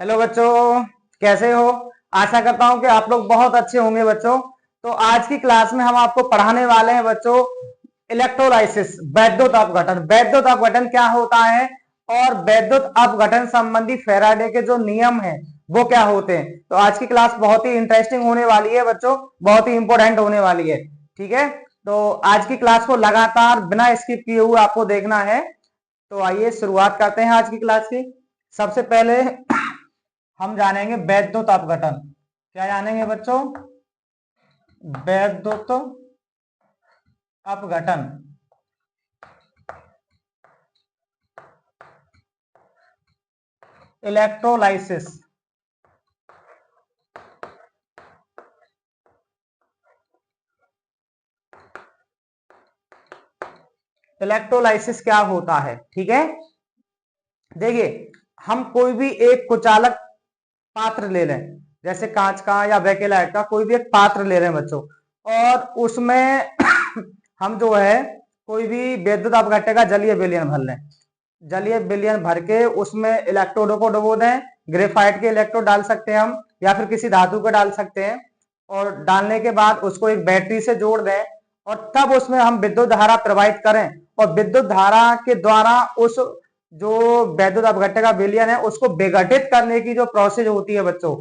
Hello बच्चों, कैसे हो। आशा करता हूं कि आप लोग बहुत अच्छे होंगे बच्चों। तो आज की क्लास में हम आपको पढ़ाने वाले हैं बच्चों इलेक्ट्रोलाइसिस, वैद्युत अपघटन। वैद्युत अपघटन क्या होता है और वैद्युत अपघटन संबंधी फैराडे के जो नियम है वो क्या होते हैं। तो आज की क्लास बहुत ही इंटरेस्टिंग होने वाली है बच्चों, बहुत ही इंपॉर्टेंट होने वाली है। ठीक है, तो आज की क्लास को लगातार बिना स्किप किए हुए आपको देखना है। तो आइए शुरुआत करते हैं आज की क्लास की। सबसे पहले हम जानेंगे वैद्युत अपघटन। क्या जानेंगे बच्चों? वैद्युत अपघटन। इलेक्ट्रोलाइसिस। इलेक्ट्रोलाइसिस क्या होता है? ठीक है, देखिए, हम कोई भी एक कुचालक पात्र ले लें, जैसे कांच का या बेकेलाइट का कोई भी एक पात्र ले रहे हैं बच्चों, और उसमें हम जो है कोई भी वैद्युत अपघट्य का जलीय विलयन भर लें। जलीय विलयन भर के उसमें इलेक्ट्रोडों को डुबो दें। ग्रेफाइट के इलेक्ट्रोड डाल सकते हैं हम, या फिर किसी धातु का डाल सकते हैं। और डालने के बाद उसको एक बैटरी से जोड़ दें और तब उसमें हम विद्युत धारा प्रवाहित करें, और विद्युत धारा के द्वारा उस जो वैद्युत अपघट्य का विलयन है उसको विघटित करने की जो प्रोसेस होती है बच्चों,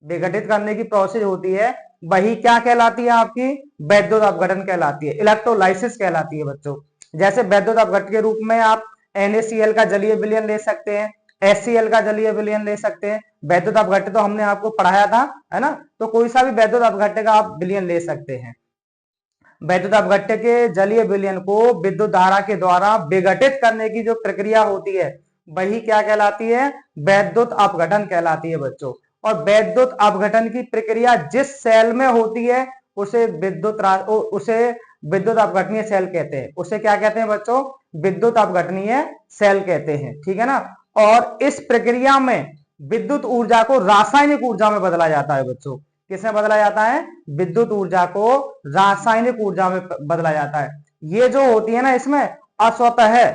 विघटित करने की प्रोसेस होती है, वही क्या कहलाती है? आपकी वैद्युत अपघटन कहलाती है, इलेक्ट्रोलाइसिस कहलाती है बच्चों। जैसे वैद्युत अपघट्य के रूप में आप NaCl का जलीय विलयन ले सकते हैं, HCl का जलीय विलयन ले सकते हैं। वैद्युत अपघट्य तो हमने आपको पढ़ाया था, है ना। तो कोई सा भी वैद्युत अपघट्य का आप विलयन ले सकते हैं। वैद्युत अपघट्य के जलीय विलयन को विद्युत धारा के द्वारा विघटित करने की जो प्रक्रिया होती है वही क्या कहलाती है? वैद्युत अपघटन कहलाती है बच्चों। और वैद्युत अपघटन की प्रक्रिया जिस सेल में होती है उसे विद्युत अपघटनीय सेल कहते हैं। उसे क्या कहते हैं बच्चों? विद्युत अपघटनीय सेल कहते हैं। ठीक है ना। और इस प्रक्रिया में विद्युत ऊर्जा को रासायनिक ऊर्जा में बदला जाता है बच्चों। किसमें बदला जाता है? विद्युत ऊर्जा को रासायनिक ऊर्जा में बदला जाता है। ये जो होती है ना, इसमें अस्वतः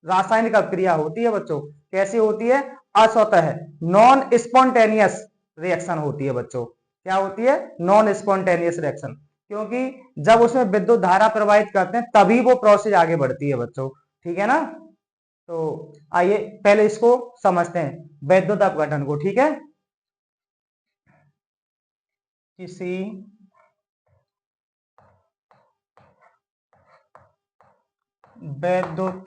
रासायनिक अभिक्रिया होती है बच्चों। कैसी होती है? अस्वतः, नॉन स्पॉन्टेनियस रिएक्शन होती है बच्चों। क्या होती है? Non spontaneous reaction. क्योंकि जब उसमें विद्युत धारा प्रवाहित करते हैं तभी वो प्रोसेस आगे बढ़ती है बच्चों। ठीक है ना। तो आइए पहले इसको समझते हैं, वैद्युत अपघटन को। ठीक है, किसी वैद्युत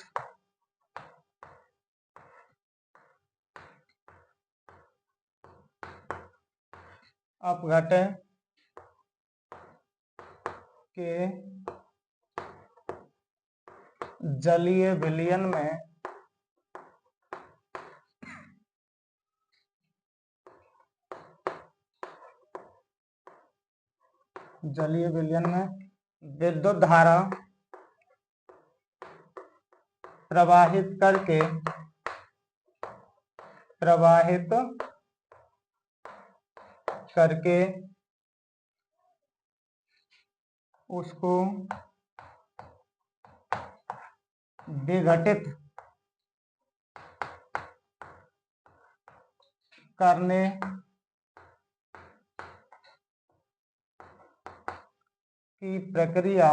अपघटन के जलीय विलयन में विद्युत धारा प्रवाहित करके उसको विघटित करने की प्रक्रिया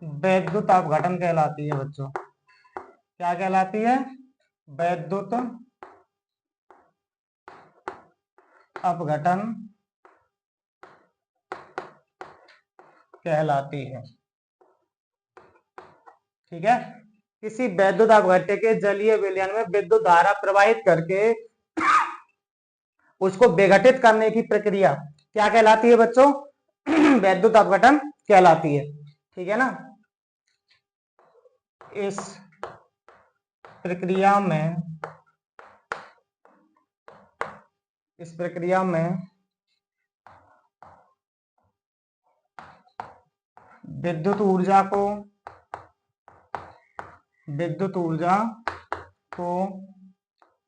वैद्युत अपघटन कहलाती है बच्चों। क्या कहलाती है? वैद्युत अपघटन कहलाती है। ठीक है, किसी वैद्युत अपघट्य के जलीय विलयन में विद्युत धारा प्रवाहित करके उसको विघटित करने की प्रक्रिया क्या कहलाती है बच्चों? वैद्युत अपघटन कहलाती है। ठीक है ना। इस प्रक्रिया में विद्युत ऊर्जा को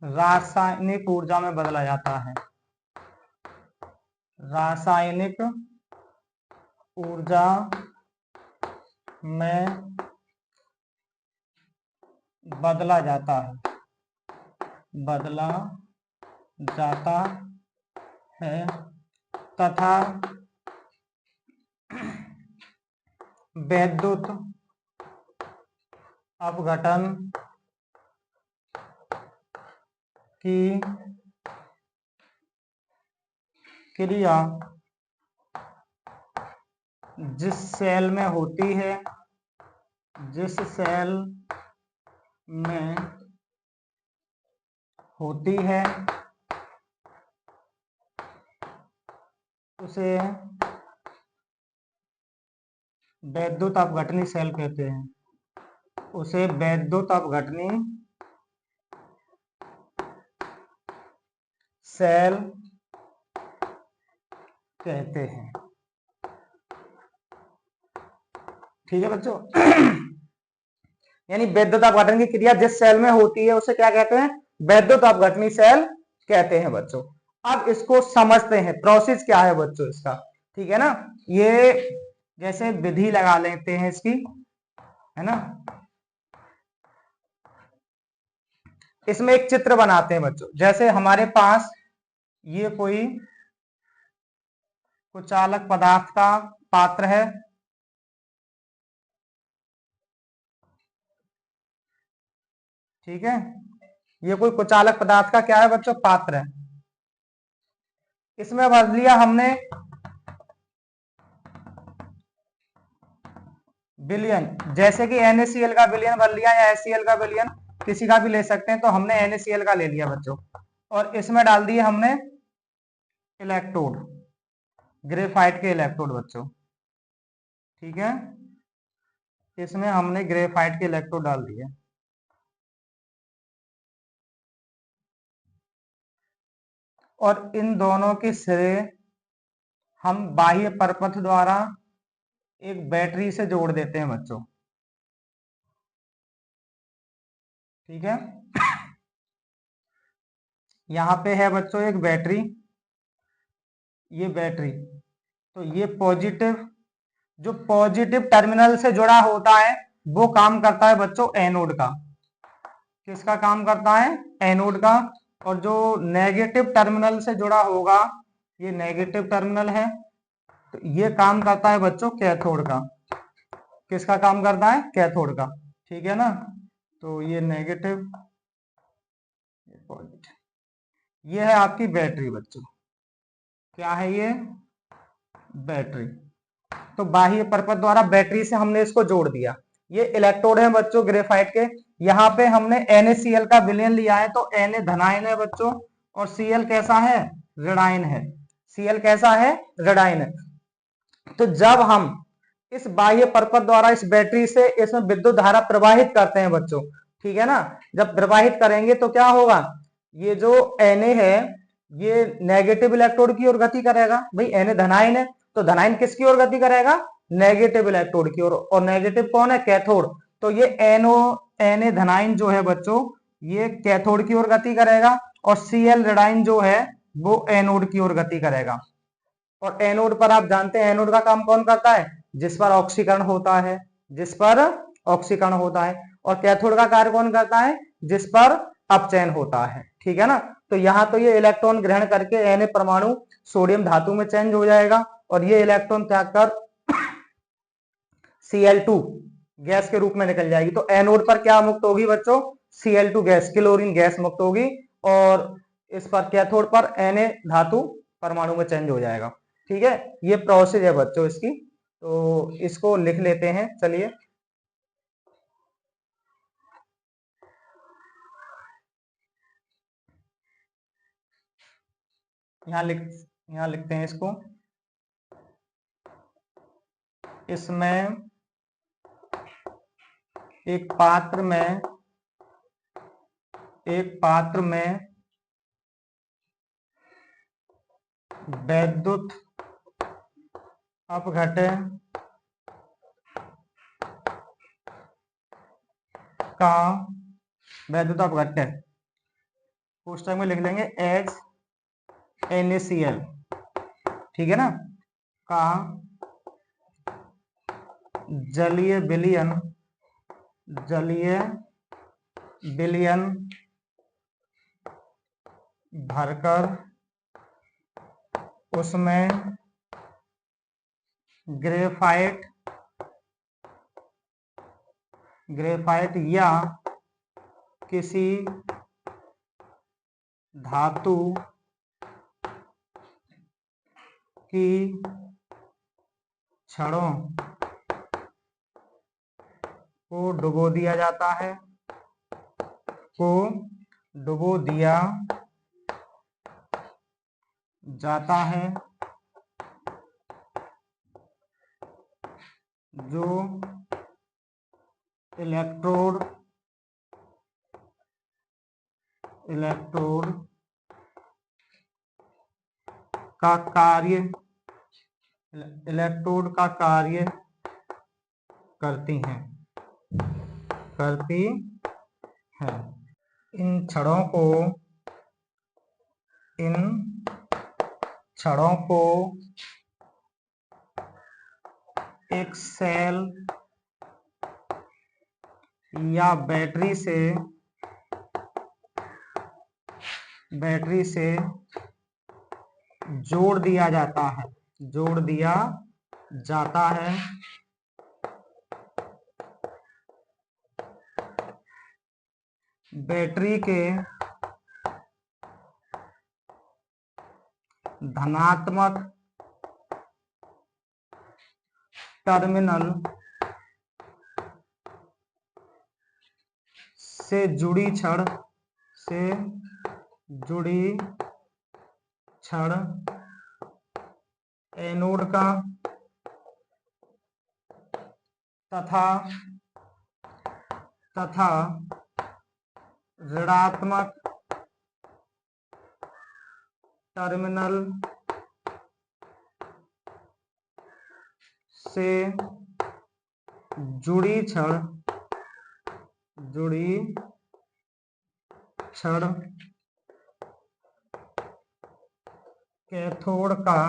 रासायनिक ऊर्जा में बदला जाता है। रासायनिक ऊर्जा में बदला जाता है। बदला जाता है तथा वैद्युत अपघटन की क्रिया जिस सेल में होती है, जिस सेल में होती है उसे वैद्युत अपघटनी सेल कहते हैं। उसे वैद्युत अपघटनी सेल कहते हैं। ठीक है बच्चों। यानी वैद्युत अपघटन की क्रिया जिस सेल में होती है उसे क्या कहते हैं? वैद्युत अपघटनी सेल कहते हैं बच्चों। अब इसको समझते हैं, प्रोसेस क्या है बच्चों इसका। ठीक है ना, ये जैसे विधि लगा लेते हैं इसकी, है ना। इसमें एक चित्र बनाते हैं बच्चों। जैसे हमारे पास ये कोई कुचालक पदार्थ का पात्र है, ठीक है। ये कोई कुचालक पदार्थ का क्या है बच्चों? पात्र है। इसमें भर लिया हमने विलयन, जैसे कि NaCl का विलयन भर लिया या HCl का विलयन, किसी का भी ले सकते हैं। तो हमने NaCl का ले लिया बच्चों, और इसमें डाल दिए हमने इलेक्ट्रोड, ग्रेफाइट के इलेक्ट्रोड बच्चों। ठीक है, इसमें हमने ग्रेफाइट के इलेक्ट्रोड डाल दिए। और इन दोनों के सिरे हम बाह्य परपथ द्वारा एक बैटरी से जोड़ देते हैं बच्चों। ठीक है, यहां पे है बच्चों एक बैटरी, ये बैटरी। तो ये पॉजिटिव, जो पॉजिटिव टर्मिनल से जुड़ा होता है वो काम करता है बच्चों एनोड का। किसका काम करता है? एनोड का। और जो नेगेटिव टर्मिनल से जुड़ा होगा, ये नेगेटिव टर्मिनल है, तो ये काम करता है बच्चों कैथोड का। किसका काम करता है? कैथोड का। ठीक है ना, तो ये नेगेटिव, ये पॉजिटिव। ये है आपकी बैटरी बच्चों। क्या है ये? बैटरी। तो बाह्य परपथ द्वारा बैटरी से हमने इसको जोड़ दिया। ये इलेक्ट्रोड है बच्चों ग्रेफाइट के। यहाँ पे हमने NaCl का विलयन लिया है, तो Na धनायन है बच्चों, और Cl कैसा है? ऋणायन है। Cl कैसा है? ऋणायन है। तो जब हम इस बाह्य परपथ द्वारा इस बैटरी से इसमें विद्युत धारा प्रवाहित करते हैं बच्चों, ठीक है ना, जब प्रवाहित करेंगे तो क्या होगा? ये जो Na है ये नेगेटिव इलेक्ट्रोड की ओर गति करेगा। भाई Na धनायन है, तो धनायन किसकी ओर गति करेगा? नेगेटिव इलेक्ट्रोड की ओर। और नेगेटिव कौन है? कैथोड। तो ये Na धनायन जो है बच्चों ये कैथोड की ओर गति करेगा, और Cl ऋणायन जो है वो एनोड की ओर गति करेगा। और एनोड पर आप जानते हैं एनोड का काम कौन करता है? जिस पर ऑक्सीकरण होता है, जिस पर ऑक्सीकरण होता है। और कैथोड का कार्य कौन करता है? जिस पर अपचयन होता है। ठीक है ना, तो यहां तो ये इलेक्ट्रॉन ग्रहण करके Na परमाणु सोडियम धातु में चेंज हो जाएगा, और ये इलेक्ट्रॉन त्याग कर Cl2 गैस के रूप में निकल जाएगी। तो एनोड पर क्या मुक्त होगी बच्चों? Cl2 गैस, क्लोरीन गैस मुक्त होगी। और इस पर कैथोड पर Na धातु परमाणु में चेंज हो जाएगा। ठीक है, ये प्रोसेस है बच्चों इसकी। तो इसको लिख लेते हैं, चलिए। यहां लिखते हैं इसको। इसमें एक पात्र में वैद्युत अपघटन का, वैद्युत अपघटन पुस्तक में लिख लेंगे एज NaCl, ठीक है ना, का जलीय विलयन भरकर उसमें ग्रेफाइट या किसी धातु की छड़ों को डुबो दिया जाता है, जो इलेक्ट्रोड का कार्य करती हैं। इन छड़ों को एक सेल या बैटरी से जोड़ दिया जाता है बैटरी के धनात्मक टर्मिनल से जुड़ी छड़ एनोड का तथा ऋणात्मक टर्मिनल से जुड़ी छड़ कैथोड का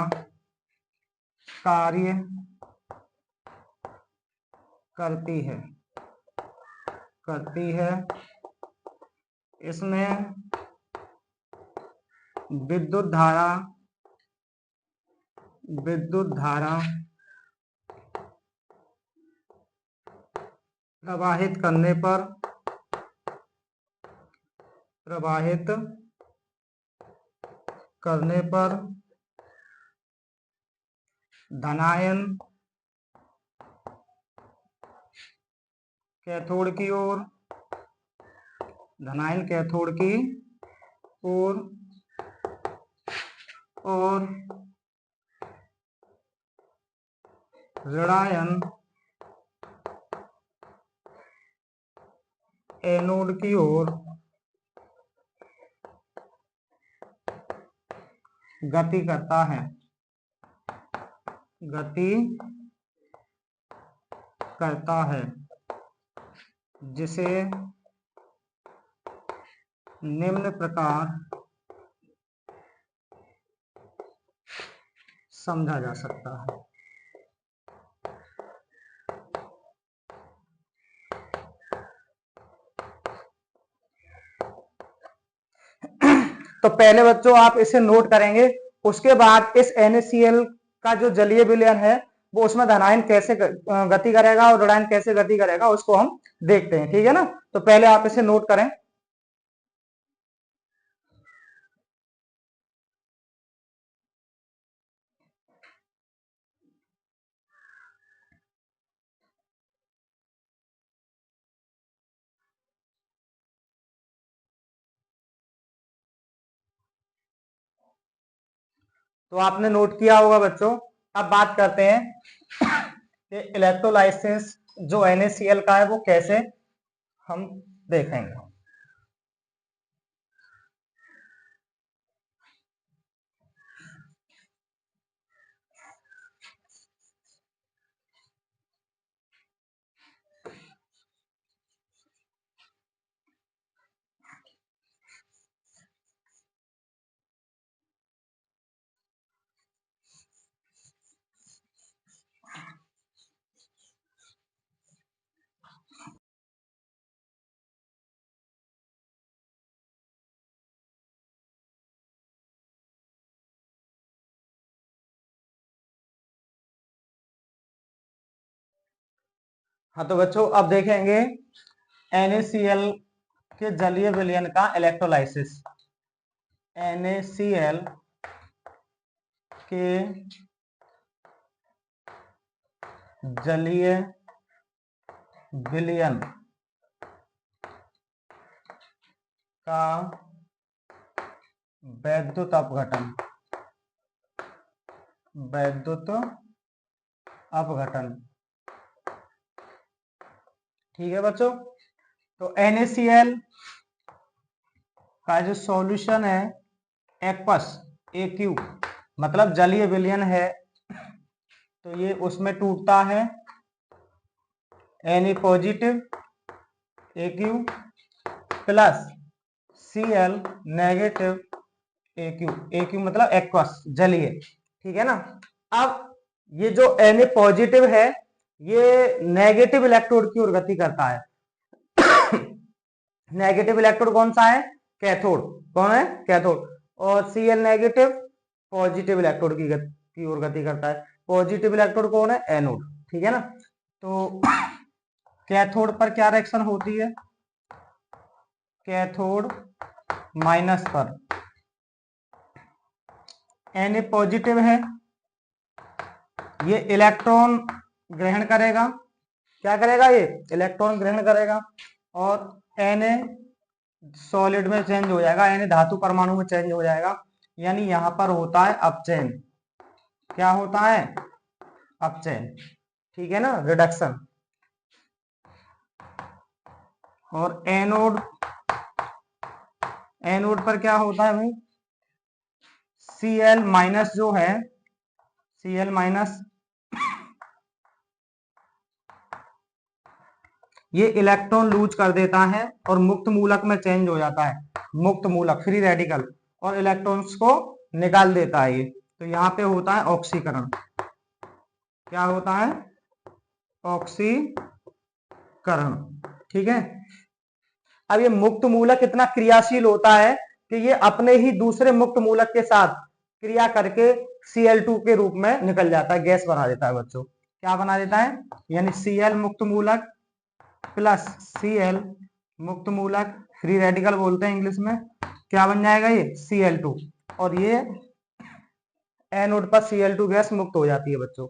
कार्य करती है। इसमें विद्युत धारा प्रवाहित करने पर धनायन कैथोड की ओर और ऋणायन एनोड की ओर गति करता है, जिसे निम्न प्रकार समझा जा सकता है। तो पहले बच्चों आप इसे नोट करेंगे, उसके बाद इस NaCl का जो जलीय विलयन है वो उसमें धनायन कैसे गति करेगा और ऋणायन कैसे गति करेगा उसको हम देखते हैं, ठीक है ना। तो पहले आप इसे नोट करें। तो आपने नोट किया होगा बच्चों। अब बात करते हैं कि इलेक्ट्रोलाइसिस जो NaCl का है वो कैसे हम देखेंगे। हाँ तो बच्चों अब देखेंगे NaCl के जलीय विलयन का इलेक्ट्रोलाइसिस। NaCl के जलीय विलयन का वैद्युत अपघटन, वैद्युत अपघटन। ठीक है बच्चों, तो NaCl का जो सॉल्यूशन है एक्वस AQ मतलब जलीय विलयन है, तो ये उसमें टूटता है Na positive AQ plus Cl negative AQ, AQ मतलब एक्वस जलीय। ठीक है ना। अब ये जो Na पॉजिटिव है ये नेगेटिव इलेक्ट्रोड की ओर गति करता है। नेगेटिव इलेक्ट्रोड कौन सा है? कैथोड। कौन है? कैथोड। और Cl नेगेटिव पॉजिटिव इलेक्ट्रोड की ओर गति करता है। पॉजिटिव इलेक्ट्रोड कौन है? एनोड। ठीक है ना। तो कैथोड पर क्या रिएक्शन होती है? कैथोड माइनस पर Na पॉजिटिव है, ये इलेक्ट्रॉन ग्रहण करेगा। क्या करेगा? ये इलेक्ट्रॉन ग्रहण करेगा और Na सॉलिड में चेंज हो जाएगा, Na धातु परमाणु में चेंज हो जाएगा, यानी यहां पर होता है अपचयन। क्या होता है? अपचयन। ठीक है ना, रिडक्शन। और एनोड, एनोड पर क्या होता है भाई? Cl माइनस जो है, Cl माइनस ये इलेक्ट्रॉन लूज कर देता है और मुक्त मूलक में चेंज हो जाता है, मुक्त मूलक फ्री रेडिकल, और इलेक्ट्रॉन्स को निकाल देता है ये। तो यहाँ पे होता है ऑक्सीकरण। क्या होता है? ऑक्सीकरण। ठीक है। अब ये मुक्त मूलक इतना क्रियाशील होता है कि ये अपने ही दूसरे मुक्त मूलक के साथ क्रिया करके Cl2 के रूप में निकल जाता है, गैस बना देता है बच्चों। क्या बना देता है? यानी Cl मुक्त मूलक प्लस Cl मुक्त मूलक, फ्री रेडिकल बोलते हैं इंग्लिश में। क्या बन जाएगा? ये Cl2। और ये एनोड पर Cl2 गैस मुक्त हो जाती है बच्चों।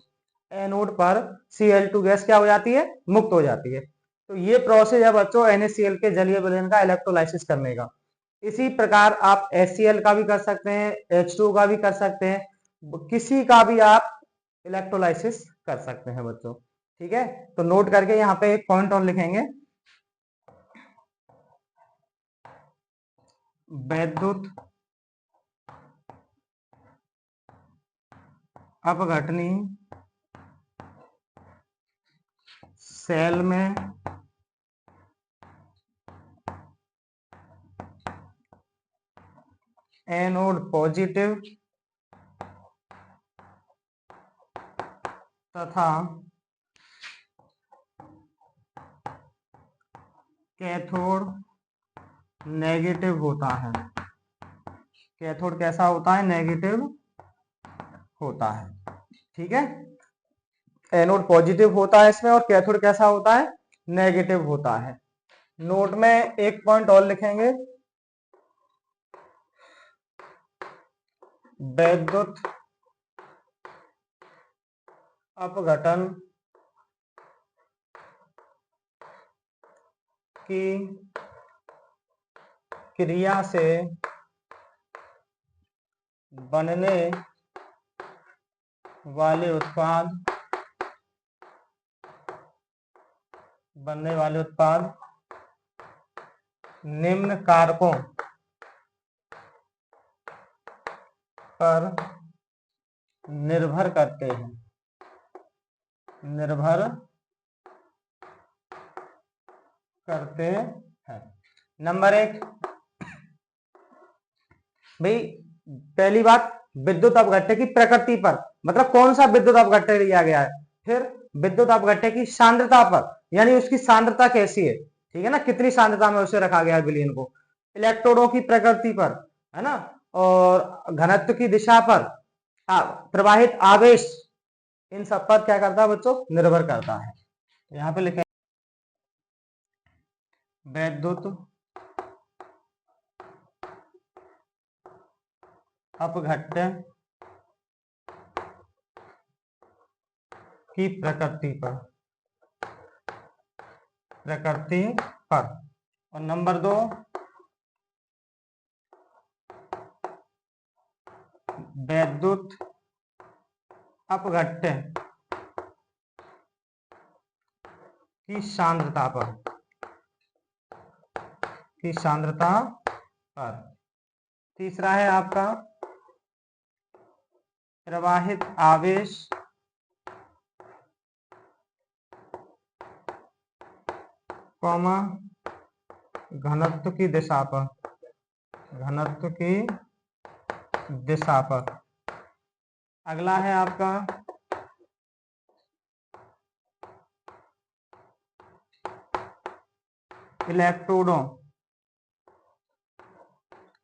एनोड पर Cl2 गैस क्या हो जाती है? मुक्त हो जाती है। तो ये प्रोसेस है बच्चों NaCl के जलीय विलयन का इलेक्ट्रोलाइसिस करने का। इसी प्रकार आप HCl का भी कर सकते हैं, H2 का भी कर सकते हैं, किसी का भी आप इलेक्ट्रोलाइसिस कर सकते हैं बच्चों। ठीक है, तो नोट करके यहाँ पे एक पॉइंट और लिखेंगे, वैद्युत अपघटनी सेल में एनोड पॉजिटिव तथा कैथोड नेगेटिव होता है। कैथोड कैसा होता है? नेगेटिव होता है। ठीक है, एनोड पॉजिटिव होता है इसमें और कैथोड कैसा होता है? नेगेटिव होता है। नोट में एक पॉइंट और लिखेंगे, वैद्युत अपघटन की क्रिया से बनने वाले उत्पाद निम्न कारकों पर निर्भर करते हैं। निर्भर करते हैं। नंबर 1 भाई, पहली बात विद्युत अपघट्य की प्रकृति पर, मतलब कौन सा विद्युत अपघट्य लिया गया है। फिर विद्युत अपघट्य की सांद्रता पर, यानी उसकी सांद्रता कैसी है। ठीक है ना, कितनी सांद्रता में उसे रखा गया है विलयन को। इलेक्ट्रोडों की प्रकृति पर, है ना, और घनत्व की दिशा पर, प्रवाहित आवेश, इन सब पर क्या करता है बच्चों? निर्भर करता है। यहाँ पे लिखे वैद्युत अपघट्य की प्रकृति पर। और नंबर 2, वैद्युत अपघट्य की सांद्रता पर। तीसरा है आपका प्रवाहित आवेश कॉमा घनत्व की दिशा पर। अगला है आपका इलेक्ट्रोडों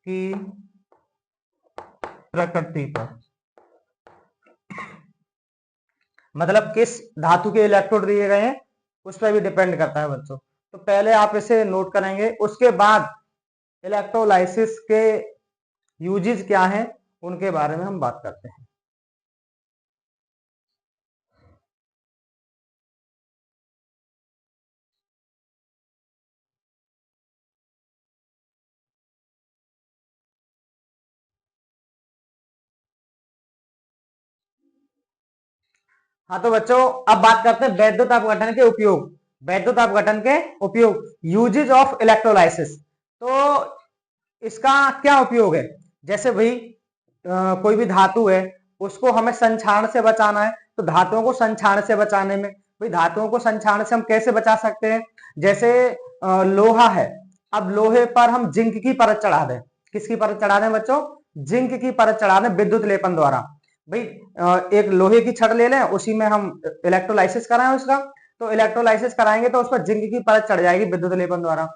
की प्रकृति पर, मतलब किस धातु के इलेक्ट्रोड दिए गए हैं उस पर भी डिपेंड करता है बच्चों। तो पहले आप इसे नोट करेंगे, उसके बाद इलेक्ट्रोलाइसिस के यूजेस क्या हैं उनके बारे में हम बात करते हैं। हाँ तो बच्चों अब बात करते हैं वैद्युत अपघटन के उपयोग। Uses of electrolysis. तो इसका क्या उपयोग है? जैसे भाई कोई भी धातु है उसको हमें संक्षारण से बचाना है, तो धातुओं को संक्षारण से बचाने में, भाई धातुओं को संक्षारण से हम कैसे बचा सकते हैं? जैसे लोहा है, अब लोहे पर हम जिंक की परत चढ़ा दें। किसकी परत चढ़ा दें बच्चों? जिंक की परत चढ़ा दें विद्युत लेपन द्वारा। भाई एक लोहे की छड़ ले लें, उसी में हम इलेक्ट्रोलाइसिस कराएं उसका, तो इलेक्ट्रोलाइसिस कराएंगे तो उस पर जिंक की परत चढ़ जाएगी विद्युत लेपन द्वारा।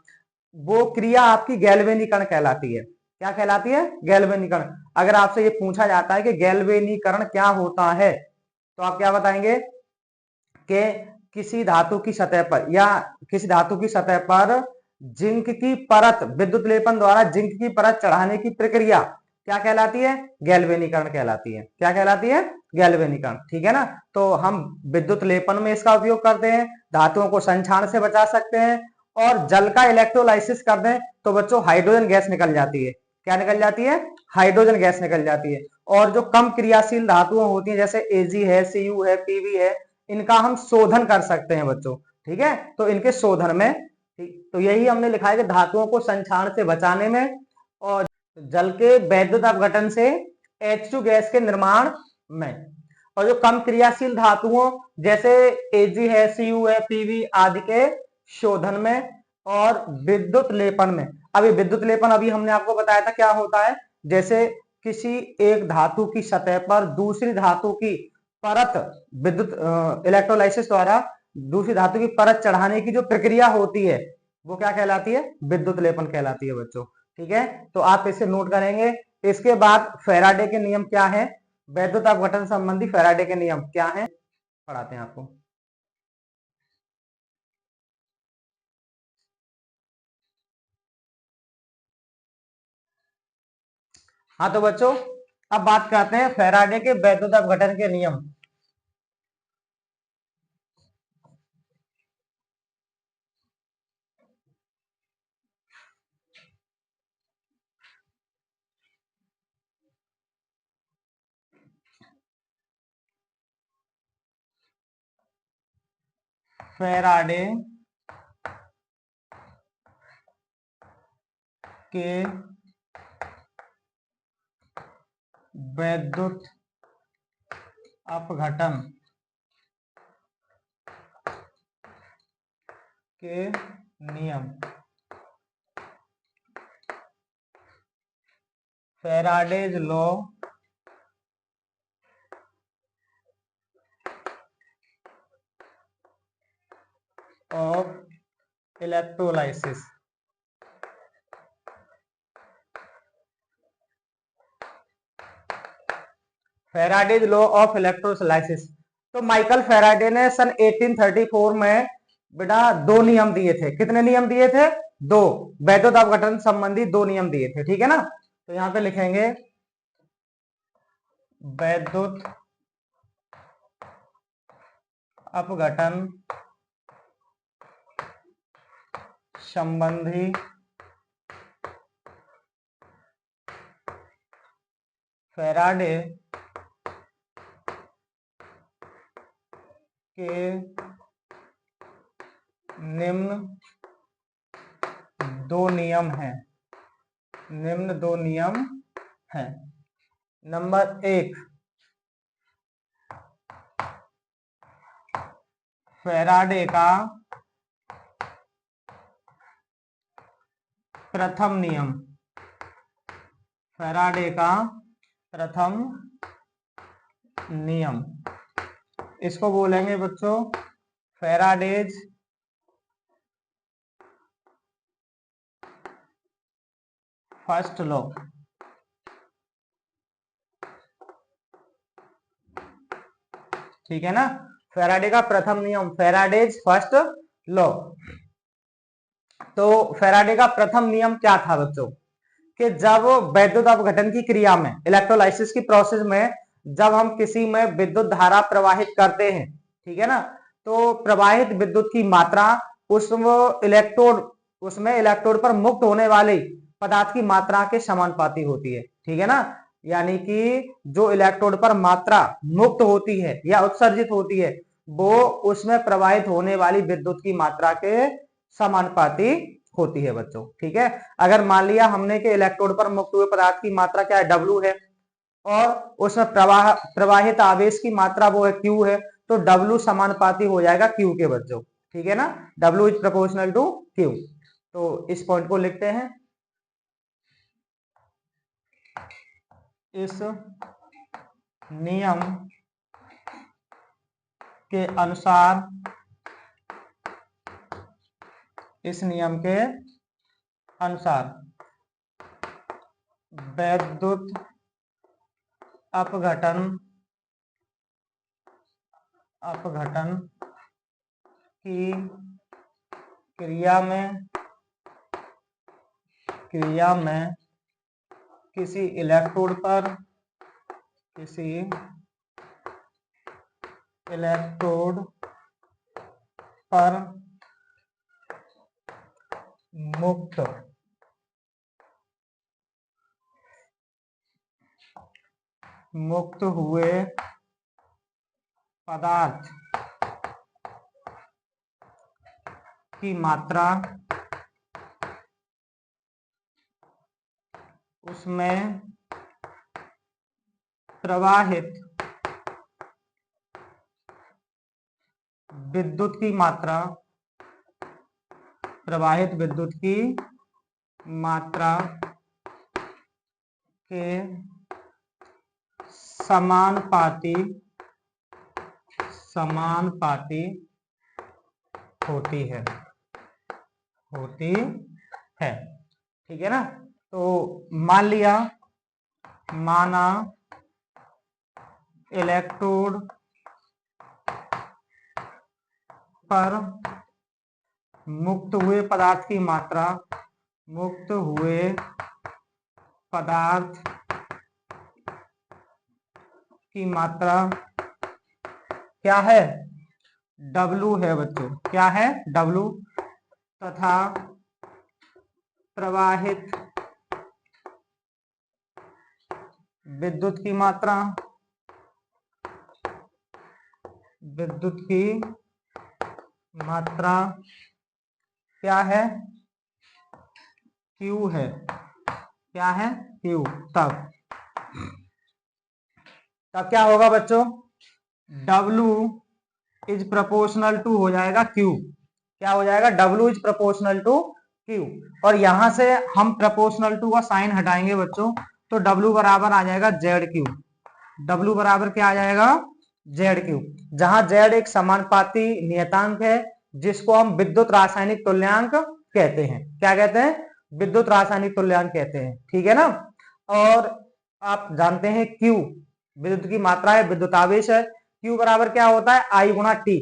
वो क्रिया आपकी गैल्वेनीकरण कहलाती है। क्या कहलाती है? गैल्वेनीकरण। अगर आपसे ये पूछा जाता है कि गैल्वेनीकरण क्या होता है, तो आप क्या बताएंगे कि किसी धातु की सतह पर जिंक की परत, विद्युत लेपन द्वारा जिंक की परत चढ़ाने की प्रक्रिया क्या कहलाती है? गैल्वेनीकरण कहलाती है। क्या कहलाती है? गैल्वेनीकरण। ठीक है ना? तो हम विद्युत लेपन में इसका उपयोग करते हैं, धातुओं को संक्षारण से बचा सकते हैं, और जल का इलेक्ट्रोलाइसिस कर दें तो बच्चों हाइड्रोजन गैस निकल जाती है। क्या निकल जाती है? हाइड्रोजन गैस निकल जाती है। और जो कम क्रियाशील धातुएं होती हैं जैसे Ag है, Cu है, Pb है, इनका हम शोधन कर सकते हैं बच्चों। ठीक है? तो इनके शोधन में, तो यही हमने लिखा है कि धातुओं को संक्षारण से बचाने में और जल के वैद्युत अपघटन से H2 गैस के निर्माण में, और जो कम क्रियाशील धातुओं जैसे Ag है, Cu है, Pb आदि के शोधन में और विद्युत लेपन में। अभी विद्युत लेपन अभी हमने आपको बताया था क्या होता है। जैसे किसी एक धातु की सतह पर दूसरी धातु की परत, विद्युत इलेक्ट्रोलाइसिस द्वारा दूसरी धातु की परत चढ़ाने की जो प्रक्रिया होती है वो क्या कहलाती है? विद्युत लेपन कहलाती है बच्चों। ठीक है? तो आप इसे नोट करेंगे। इसके बाद फैराडे के नियम क्या है, वैद्युत अपघटन संबंधी फैराडे के नियम क्या है, पढ़ाते हैं आपको। हाँ तो बच्चों अब बात करते हैं फैराडे के वैद्युत अपघटन के नियम। फैराडे के वैद्युत अपघटन के नियम। Faraday's law of electrolysis. Faraday's law of electrolysis. तो माइकल फैराडे ने सन 1834 में बेटा 2 नियम दिए थे। कितने नियम दिए थे? दो वैद्युत अपघटन संबंधी दो नियम दिए थे, ठीक है ना। तो यहां पे लिखेंगे वैद्युत अपघटन संबंधी फैराडे के निम्न दो नियम हैं, निम्न दो नियम हैं। नंबर एक, फैराडे का प्रथम नियम, फैराडे का प्रथम नियम, इसको बोलेंगे बच्चों फैराडेज फर्स्ट लॉ। ठीक है ना, फैराडे का प्रथम नियम, फैराडेज फर्स्ट लॉ। तो फैराडे का प्रथम नियम क्या था बच्चों, कि जब वैद्युत अपघटन की क्रिया में, इलेक्ट्रोलाइसिस की प्रोसेस में, जब हम किसी में विद्युत धारा प्रवाहित करते हैं, ठीक है ना, तो प्रवाहित विद्युत की मात्रा उसमें इलेक्ट्रोड पर मुक्त होने वाले पदार्थ की मात्रा के समानुपाती होती है, ठीक है ना। यानी कि जो इलेक्ट्रोड पर मात्रा मुक्त होती है या उत्सर्जित होती है, वो उसमें प्रवाहित होने वाली विद्युत की मात्रा के समानुपाती होती है बच्चों, ठीक है। अगर मान लिया हमने कि इलेक्ट्रोड पर मुक्त हुए पदार्थ की मात्रा क्या है, W है, और उसमें प्रवाहित आवेश की मात्रा वो है Q है, तो W समानुपाती हो जाएगा Q के बच्चों, ठीक है ना, W is proportional to Q। तो इस पॉइंट को लिखते हैं, इस नियम के अनुसार, इस नियम के अनुसार वैद्युत अपघटन की क्रिया में किसी इलेक्ट्रोड पर मुक्त हुए पदार्थ की मात्रा उसमें प्रवाहित विद्युत की मात्रा के समानुपाती होती है, ठीक है ना। तो माना इलेक्ट्रोड पर मुक्त हुए पदार्थ की मात्रा क्या है, W है बच्चों, क्या है W, तथा प्रवाहित विद्युत की मात्रा क्या है, Q है, क्या है Q। तब क्या होगा बच्चों, W इज प्रोपोर्शनल टू हो जाएगा Q, क्या हो जाएगा, W is proportional to Q। और यहां से हम प्रोपोर्शनल टू का साइन हटाएंगे बच्चों, तो W बराबर आ जाएगा ZQ, W बराबर क्या आ जाएगा, ZQ, जहां Z एक समानुपाती नियतांक है, जिसको हम विद्युत रासायनिक तुल्यांक कहते हैं, क्या कहते हैं, विद्युत रासायनिक तुल्यांक कहते हैं, ठीक है ना। और आप जानते हैं Q विद्युत की मात्रा है, विद्युत आवेश है, Q बराबर क्या होता है, I गुणा T,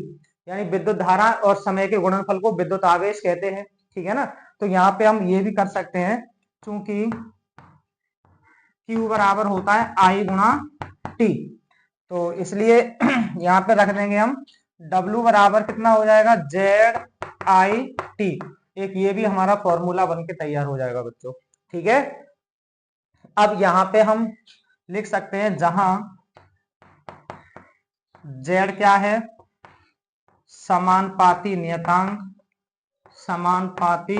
यानी विद्युत धारा और समय के गुणनफल को विद्युत आवेश कहते हैं, ठीक है ना। तो यहाँ पे हम ये भी कर सकते हैं, चूंकि Q बराबर होता है I गुणा T, तो इसलिए यहाँ पे रख देंगे हम W बराबर कितना हो जाएगा, ZIT। एक ये भी हमारा फॉर्मूला बन के तैयार हो जाएगा बच्चों, ठीक है। अब यहाँ पे हम लिख सकते हैं, जहां Z क्या है, समानुपाती नियतांक, समानुपाती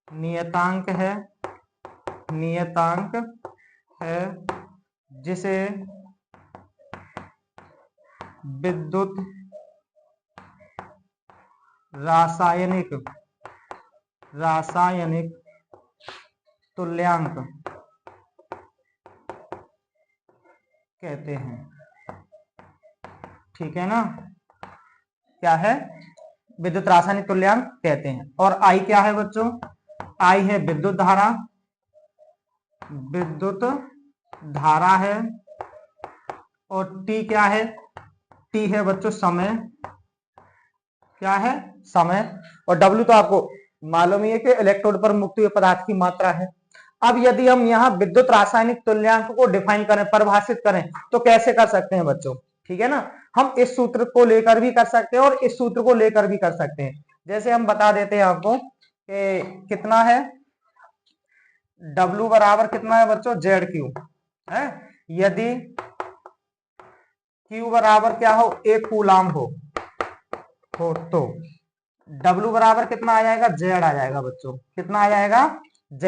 नियतांक है, नियतांक है जिसे विद्युत रासायनिक तुल्यांक कहते हैं, ठीक है ना। क्या है, विद्युत रासायनिक तुल्यांक कहते हैं। और आई क्या है बच्चों, आई है विद्युत धारा, विद्युत धारा है। और टी क्या है, टी है बच्चों समय, क्या है, समय। और डब्ल्यू तो आपको मालूम ही है कि इलेक्ट्रोड पर मुक्त हुए पदार्थ की मात्रा है। अब यदि हम यहाँ विद्युत रासायनिक तुल्यांक को डिफाइन करें, परिभाषित करें, तो कैसे कर सकते हैं बच्चों, ठीक है ना। हम इस सूत्र को लेकर भी कर सकते हैं और इस सूत्र को लेकर भी कर सकते हैं। जैसे हम बता देते हैं आपको कि कितना है, W बराबर कितना है बच्चों, ZQ है। यदि Q बराबर क्या हो, 1 कूलाम हो तो W बराबर कितना आ जाएगा, Z आ जाएगा बच्चों। कितना आ जाएगा, Z।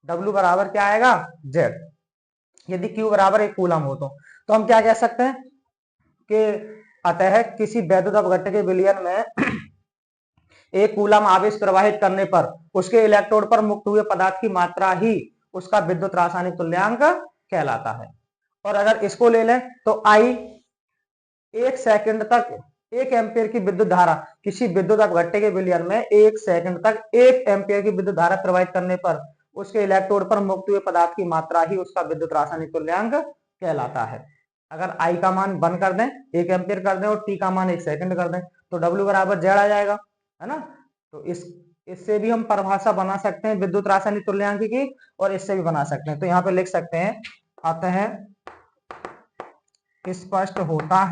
W बराबर क्या आएगा, Z। यदि Q बराबर 1 कूलम हो तो हम क्या कह सकते हैं कि अतः किसी वैद्युत अपघट्य के विलयन में 1 कूलम आवेश प्रवाहित करने पर उसके इलेक्ट्रोड पर मुक्त हुए पदार्थ की मात्रा ही उसका विद्युत रासायनिक तुल्यांक कहलाता है। और अगर इसको ले लें तो I 1 सेकंड तक 1 एम्पियर की विद्युत धारा, किसी विद्युत अपघट्य के विलयन में 1 सेकंड तक 1 एम्पियर की विद्युत धारा प्रवाहित करने पर उसके इलेक्ट्रोड पर मुक्त हुए पदार्थ की मात्रा ही उसका विद्युत रासायनिक तुल्यांक कहलाता है। अगर I का मान 1 कर दें, 1 एम्पियर कर दें, और T का मान 1 सेकंड कर दें, तो W बराबर Z आ जाएगा, है ना। तो इससे भी हम परिभाषा बना सकते हैं विद्युत रासायनिक तुल्यांक की, और इससे भी बना सकते हैं। तो यहाँ पे लिख सकते हैं, अतः स्पष्ट होता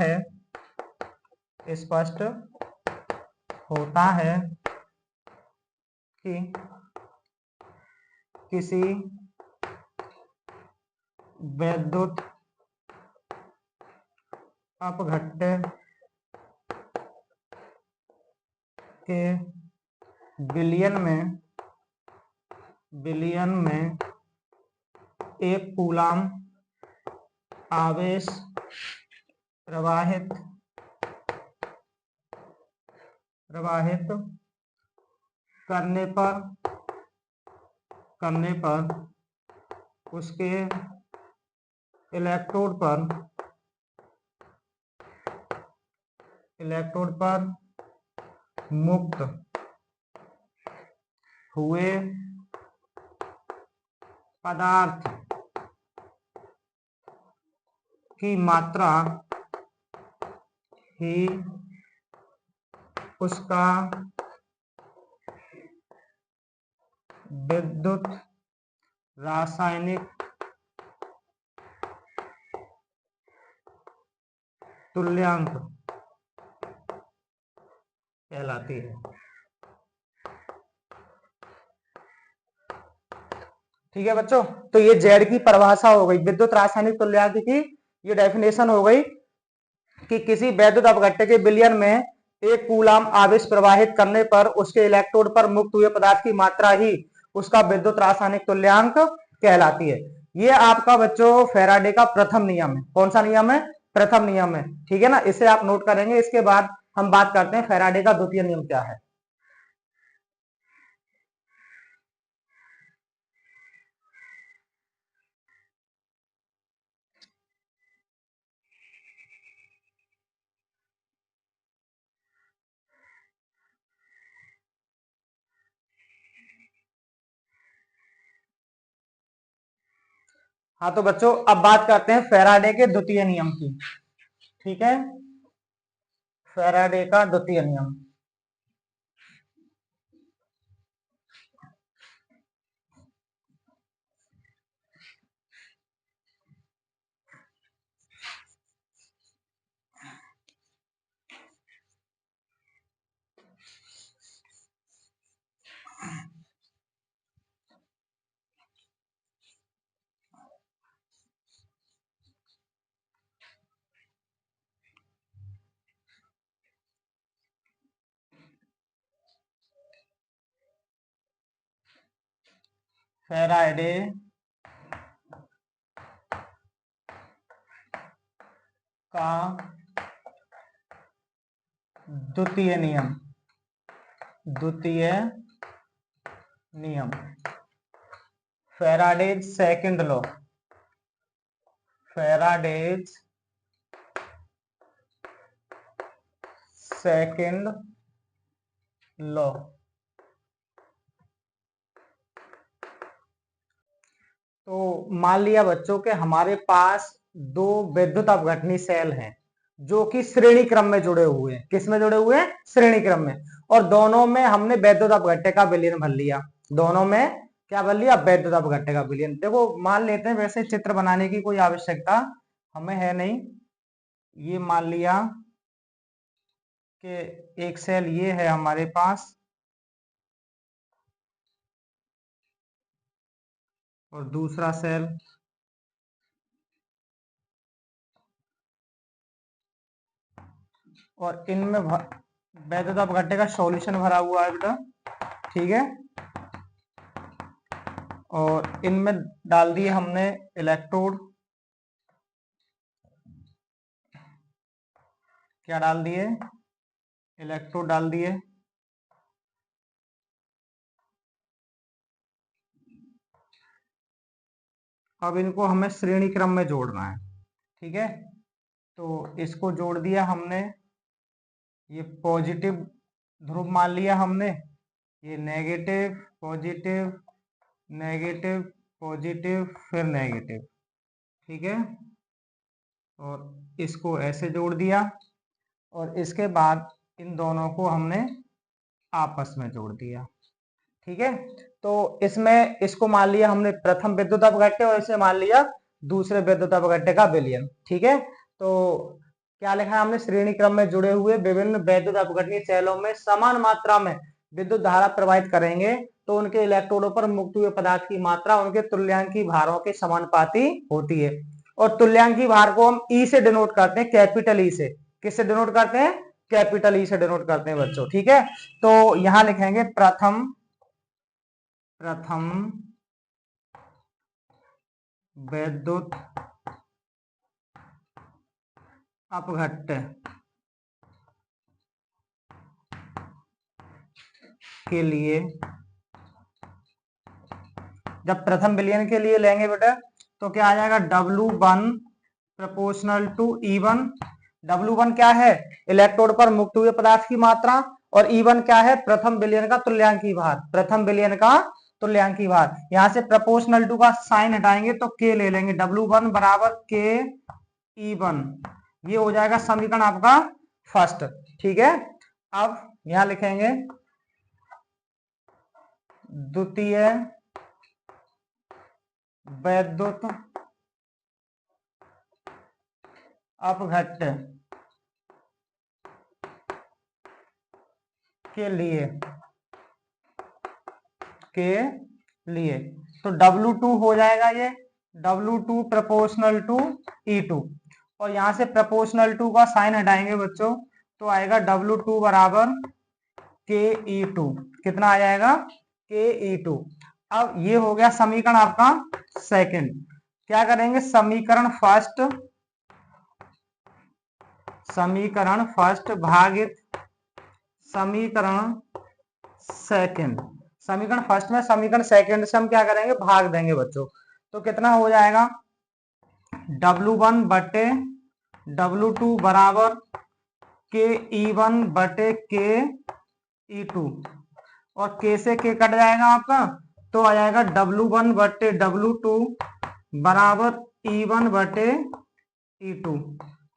है कि किसी विद्युत अपघट्य के विलयन में 1 कूलाम आवेश प्रवाहित करने पर उसके इलेक्ट्रोड पर मुक्त हुए पदार्थ की मात्रा ही उसका विद्युत रासायनिक तुल्यांक कहलाती है। ठीक है बच्चों, तो ये जेड की परिभाषा हो गई, विद्युत रासायनिक तुल्यांक की ये डेफिनेशन हो गई कि किसी वैद्युत अपघट्य के विलयन में 1 कूलाम आवेश प्रवाहित करने पर उसके इलेक्ट्रोड पर मुक्त हुए पदार्थ की मात्रा ही उसका विद्युत रासायनिक तुल्यांक कहलाती है। ये आपका बच्चों फैराडे का प्रथम नियम है। कौन सा नियम है, प्रथम नियम है, ठीक है ना। इसे आप नोट करेंगे। इसके बाद हम बात करते हैं फैराडे का द्वितीय नियम क्या है। हाँ तो बच्चों अब बात करते हैं फैराडे के द्वितीय नियम की, ठीक है। फैराडे का द्वितीय नियम, फैराडे का द्वितीय नियम, द्वितीय नियम, Faraday's second law, Faraday's second law. तो मान लिया बच्चों के हमारे पास दो विद्युत अपघटनी सेल हैं जो कि श्रेणी क्रम में जुड़े हुए हैं। किस में जुड़े हुए हैं? श्रेणी क्रम में। और दोनों में हमने विद्युत अपघट्य का विलयन भर लिया। दोनों में क्या भर लिया? विद्युत अपघट्य का विलयन। देखो मान लेते हैं, वैसे चित्र बनाने की कोई आवश्यकता हमें है नहीं। ये मान लिया कि एक सेल ये है हमारे पास और दूसरा सेल और इनमें विद्युत अपघट्य का सॉल्यूशन भरा हुआ है बेटा, ठीक है। और इनमें डाल दिए हमने इलेक्ट्रोड, क्या डाल दिए? इलेक्ट्रोड डाल दिए। अब इनको हमें श्रेणी क्रम में जोड़ना है, ठीक है। तो इसको जोड़ दिया हमने, ये पॉजिटिव ध्रुव मान लिया हमने, ये नेगेटिव पॉजिटिव नेगेटिव पॉजिटिव फिर नेगेटिव, ठीक है। और इसको ऐसे जोड़ दिया और इसके बाद इन दोनों को हमने आपस में जोड़ दिया, ठीक है। तो इसमें इसको मान लिया हमने प्रथम विद्युत अपघट्य और इसे मान लिया दूसरे विद्युत अपघट्य का विलयन, ठीक है। तो क्या लिखा है हमने? श्रेणी क्रम में जुड़े हुए विभिन्न विद्युत अपघटनीय सेलों में समान मात्रा में विद्युत धारा प्रवाहित करेंगे तो उनके इलेक्ट्रोडों पर मुक्त हुए पदार्थ की मात्रा उनके तुल्यांकी भारों के समानुपाती होती है। और तुल्यांकी भार को हम ई से डिनोट करते हैं, कैपिटल ई से। किससे डिनोट करते हैं? कैपिटल ई से डिनोट करते हैं बच्चों, ठीक है। तो यहां लिखेंगे प्रथम विद्युत अपघट्य के लिए, जब प्रथम विलयन के लिए लेंगे बेटा तो क्या आ जाएगा? W1 proportional to E1। W1 क्या है? इलेक्ट्रोड पर मुक्त हुए पदार्थ की मात्रा, और E1 क्या है? प्रथम विलयन का तुल्यांकी भार, प्रथम विलयन का तुल्यांकी भार। यहां से प्रोपोर्शनल टू का साइन हटाएंगे तो K ले लेंगे, W1 बराबर K E1। ये हो जाएगा समीकरण आपका फर्स्ट, ठीक है। अब यहां लिखेंगे द्वितीय विद्युत अपघट्य के लिए तो W2 हो जाएगा, ये W2 प्रोपोर्शनल टू E2। और यहां से प्रोपोर्शनल टू का साइन हटाएंगे बच्चों तो आएगा W2 बराबर KE2। कितना आ जाएगा? KE2। अब ये हो गया समीकरण आपका सेकंड। क्या करेंगे? समीकरण फर्स्ट भागित समीकरण सेकंड। समीकरण फर्स्ट में समीकरण सेकंड से हम क्या करेंगे? भाग देंगे बच्चों। तो कितना हो जाएगा? W1 बटे W2 बराबर KE1 बटे KE2, और K से K कट जाएगा आपका तो आ जाएगा W1 बटे W2 बराबर E1 बटे E2।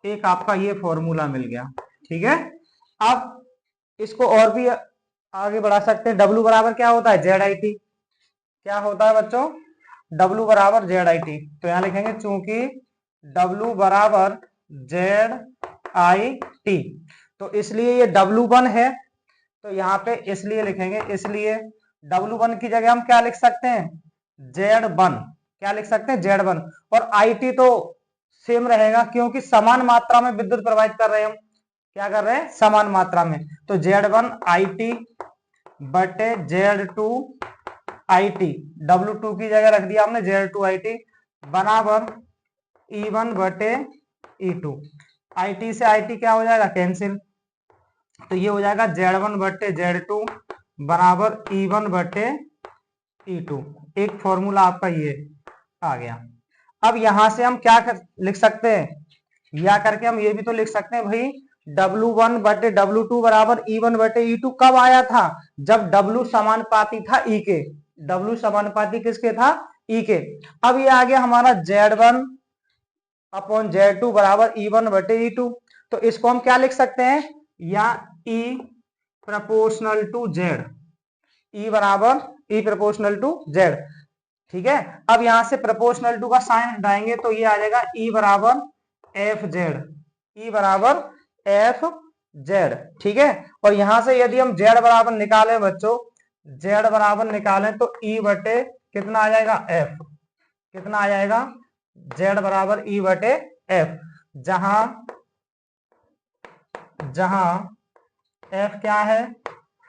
एक आपका ये फॉर्मूला मिल गया, ठीक है। अब इसको और भी आगे बढ़ा सकते हैं। W बराबर क्या होता है? ZIT। क्या होता है बच्चों? W बराबर ZIT। तो यहां लिखेंगे चूंकि W बराबर ZIT तो इसलिए ये W1 है, तो यहाँ पे इसलिए लिखेंगे, इसलिए W1 की जगह हम क्या लिख सकते हैं? Z1। क्या लिख सकते हैं? Z1। और IT तो सेम रहेगा क्योंकि समान मात्रा में विद्युत प्रवाहित कर रहे हैं हम। क्या कर रहे हैं? समान मात्रा में। तो Z1 IT बटे Z2 IT, W2 की जगह रख दिया हमने Z2 IT बराबर E1 बटे E2। IT से IT क्या हो जाएगा, कैंसिल, तो ये हो जाएगा Z1 बटे Z2 बराबर E1 बटे E2। एक फॉर्मूला आपका ये आ गया। अब यहां से हम क्या लिख सकते हैं, या करके हम ये भी तो लिख सकते हैं भाई, W1 बटे W2 बराबर E1 बटे E2 कब आया था, जब W समानुपाती था E के। W समानुपाती किसके था, E के। अब ये आ गया हमारा Z1 अपॉन Z2 बराबर E1 बटे E2, तो इसको हम क्या लिख सकते हैं, या E proportional to Z, E बराबर E प्रपोर्शनल टू Z। ठीक है, अब यहां से प्रपोर्शनल टू का साइन हटाएंगे तो ये आ जाएगा E बराबर एफ जेड, ई बराबर एफ जेड। ठीक है, और यहां से यदि हम जेड बराबर निकालें बच्चों, जेड बराबर निकालें तो ई बटे कितना आ जाएगा, एफ, कितना आ जाएगा, जेड बराबर ई बटे एफ, जहां जहां एफ क्या है,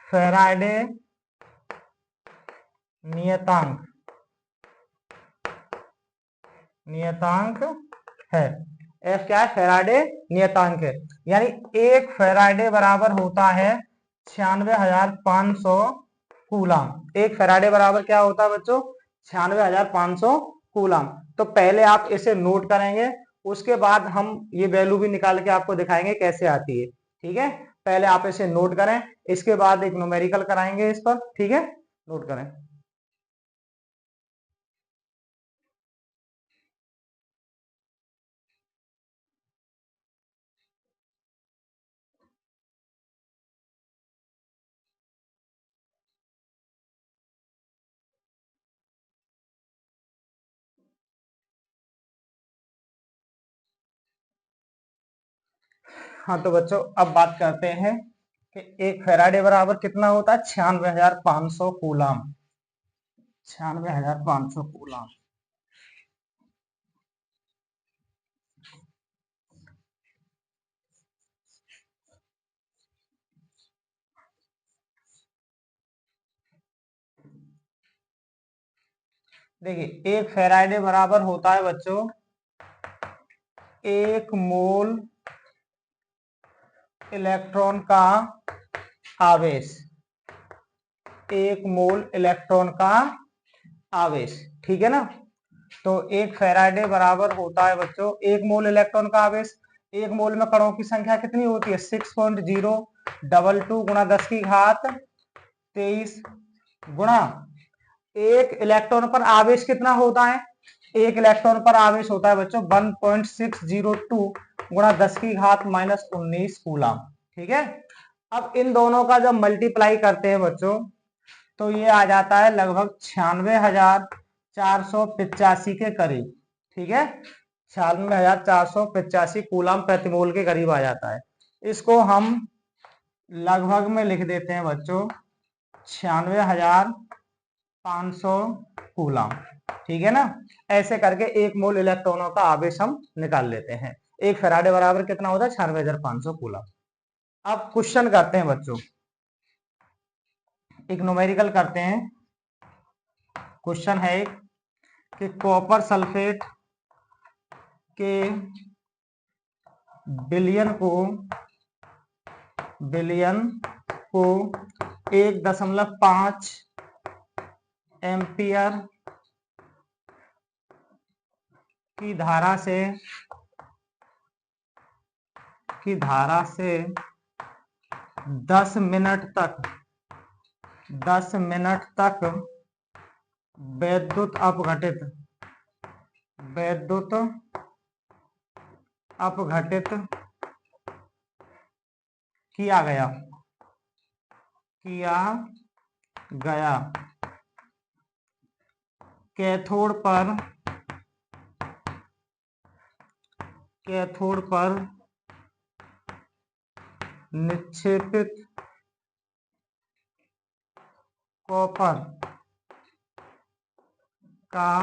फैराडे नियतांक, नियतांक है। एफ क्या है, फैराडे नियतांक है। यानी एक फैराडे बराबर होता है 96,500 कूलाम। एक फैराडे बराबर क्या होता है बच्चों, 96,500 कूलाम। तो पहले आप इसे नोट करेंगे, उसके बाद हम ये वैल्यू भी निकाल के आपको दिखाएंगे कैसे आती है। ठीक है, पहले आप इसे नोट करें, इसके बाद एक न्यूमेरिकल कराएंगे इस पर। ठीक है, नोट करें। हाँ तो बच्चों अब बात करते हैं कि एक फैराडे बराबर कितना होता है, 96,500 कूलाम, 96,500 कूलाम। देखिए एक फैराडे बराबर होता है बच्चों 1 मोल इलेक्ट्रॉन का आवेश, 1 मोल इलेक्ट्रॉन का आवेश। ठीक है ना, तो एक फैराडे बराबर होता है बच्चों 1 मोल इलेक्ट्रॉन का आवेश। 1 मोल में कणों की संख्या कितनी होती है, 6.022 गुणा 10 की घात 23 गुणा एक इलेक्ट्रॉन पर आवेश कितना होता है, एक इलेक्ट्रॉन पर आवेश होता है बच्चों 1.602 गुणा 10 की घात -19 कूलाम। ठीक है, अब इन दोनों का जब मल्टीप्लाई करते हैं बच्चों तो ये आ जाता है लगभग 96,485 के करीब। ठीक है, 96,485 कूलाम प्रतिमोल के करीब आ जाता है। इसको हम लगभग में लिख देते हैं बच्चों 96,500 कूलाम। ठीक है ना, ऐसे करके 1 मोल इलेक्ट्रॉनों का आवेश हम निकाल लेते हैं। एक फैराडे बराबर कितना होता है, 96,500 कूलाम। अब क्वेश्चन करते हैं बच्चों, एक न्यूमेरिकल करते हैं। क्वेश्चन है एक कि कॉपर सल्फेट के बिलियन को 1.5 एम्पियर की धारा से 10 मिनट तक विद्युत अपघटित किया गया कैथोड पर निक्षेपित कॉपर का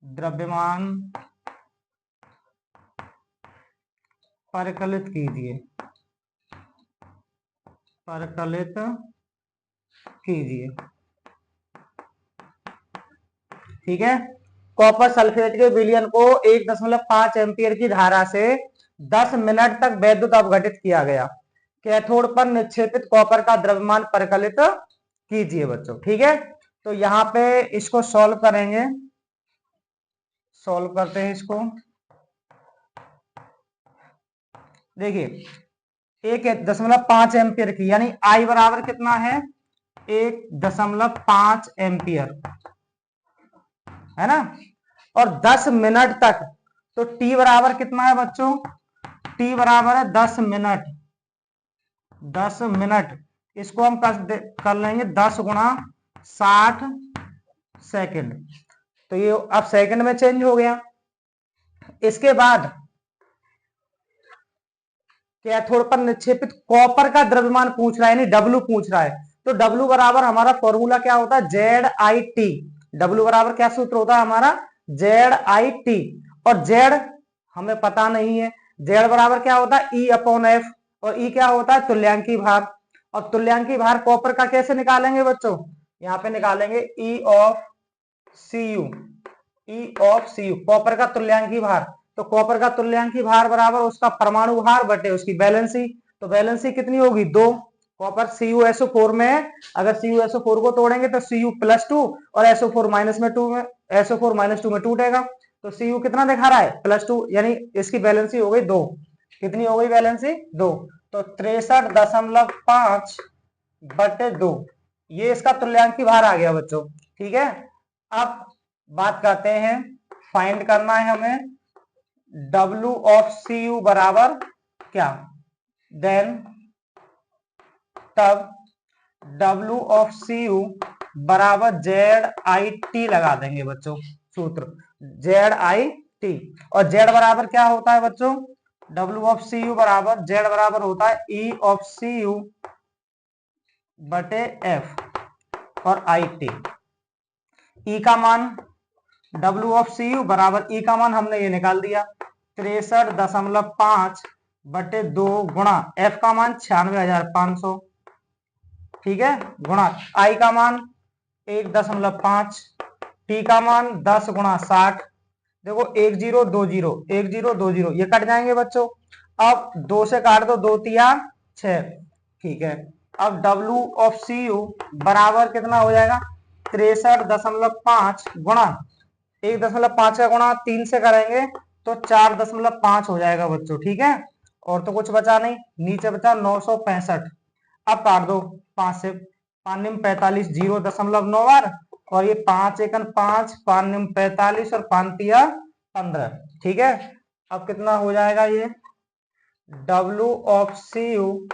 द्रव्यमान परिकलित कीजिए। ठीक है। कॉपर सल्फेट के विलयन को 1.5 एम्पियर की धारा से 10 मिनट तक वैद्युत अपघटित किया गया। कैथोड पर निक्षेपित कॉपर का द्रव्यमान परिकलित कीजिए बच्चों। ठीक है, तो यहाँ पे इसको सॉल्व करेंगे, सॉल्व करते हैं इसको। देखिए 1.5 एम्पियर की, यानी आई बराबर कितना है 1.5 एम्पियर, है ना, और 10 मिनट तक, तो टी बराबर कितना है बच्चों, टी बराबर है 10 मिनट। 10 मिनट इसको हम कर लेंगे 10 गुणा 60 सेकंड, तो ये अब सेकंड में चेंज हो गया। इसके बाद कैथोड पर निक्षेपित कॉपर का द्रव्यमान पूछ रहा है, यानी डब्ल्यू पूछ रहा है। तो डब्ल्यू बराबर हमारा फॉर्मूला क्या होता है, जेड आई टी। डब्ल्यू बराबर क्या सूत्र होता है हमारा, जेड आई टी। और जेड हमें पता नहीं है, जेड बराबर क्या होता है ई अपॉन एफ, और ई क्या होता है तुल्यांकी भार। और तुल्यांकी भार कॉपर का कैसे निकालेंगे बच्चों, यहाँ पे निकालेंगे E of C U, E of C U, copper का तुल्यांकी भार। तो कॉपर का तुल्यांकी भार बराबर उसका परमाणु भार बटे उसकी वैलेंसी। तो वैलेंसी कितनी होगी 2। कॉपर CuSO4 में है, अगर CuSO4 को तोड़ेंगे तो Cu+2 और SO4 माइनस में 2 में, SO4 -2 में टूटेगा। तो Cu कितना दिखा रहा है +2, यानी इसकी वैलेंसी हो गई 2। कितनी हो गई वैलेंसी 2, तो 63.5 बटे 2, ये इसका तुल्यांकी भार आ गया बच्चों। ठीक है, अब बात करते हैं, फाइंड करना है हमें W ऑफ Cu बराबर क्या, देन तब W ऑफ Cu बराबर ZIT लगा देंगे बच्चों, सूत्र ZIT। और Z बराबर क्या होता है बच्चों, W ऑफ Cu बराबर Z बराबर होता है E ऑफ Cu बटे F और IT। E का मान W ऑफ Cu बराबर E का मान हमने ये निकाल दिया 63.5 बटे 2 गुणा F का मान 96,500, ठीक है, गुणा I का मान 1.5, T का मान 10 गुणा 60। देखो 1020 ये कट जाएंगे बच्चों। अब 2 से काट दो, 2 तिया 6, ठीक है। अब W ऑफ Cu बराबर कितना हो जाएगा 63.5 गुणा 1.5 का गुणा 3 से करेंगे तो 4.5 हो जाएगा बच्चों। ठीक है, और तो कुछ बचा नहीं, नीचे बचा 965। अब काट दो 5 से, 5 निम 45 0.9 और ये 5 एकन 5, 5 निम 45 और 5 तिया 15। ठीक है, अब कितना हो जाएगा ये W ऑफ Cu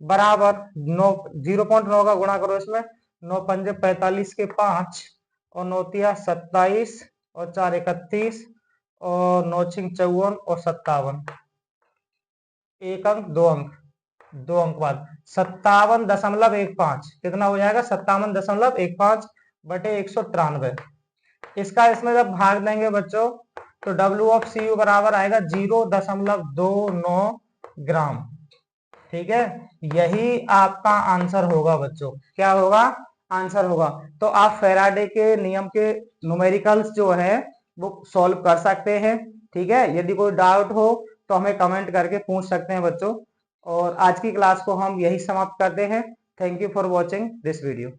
बराबर 0.9 का गुणा करो इसमें, 9 पंजे 45 के 5 और 9 तिया 27 और 4 31 और 9 छिंग 54 और 57, एक अंक 2 अंक बाद 57.15, कितना हो जाएगा 57.15 बटे 193। इसका इसमें जब भाग देंगे बच्चों तो W ऑफ Cu बराबर आएगा 0.29 ग्राम। ठीक है, यही आपका आंसर होगा बच्चों, क्या होगा आंसर होगा। तो आप फैराडे के नियम के न्यूमेरिकल्स जो है वो सॉल्व कर सकते हैं। ठीक है, यदि कोई डाउट हो तो हमें कमेंट करके पूछ सकते हैं बच्चों। और आज की क्लास को हम यही समाप्त करते हैं। Thank you for watching this video.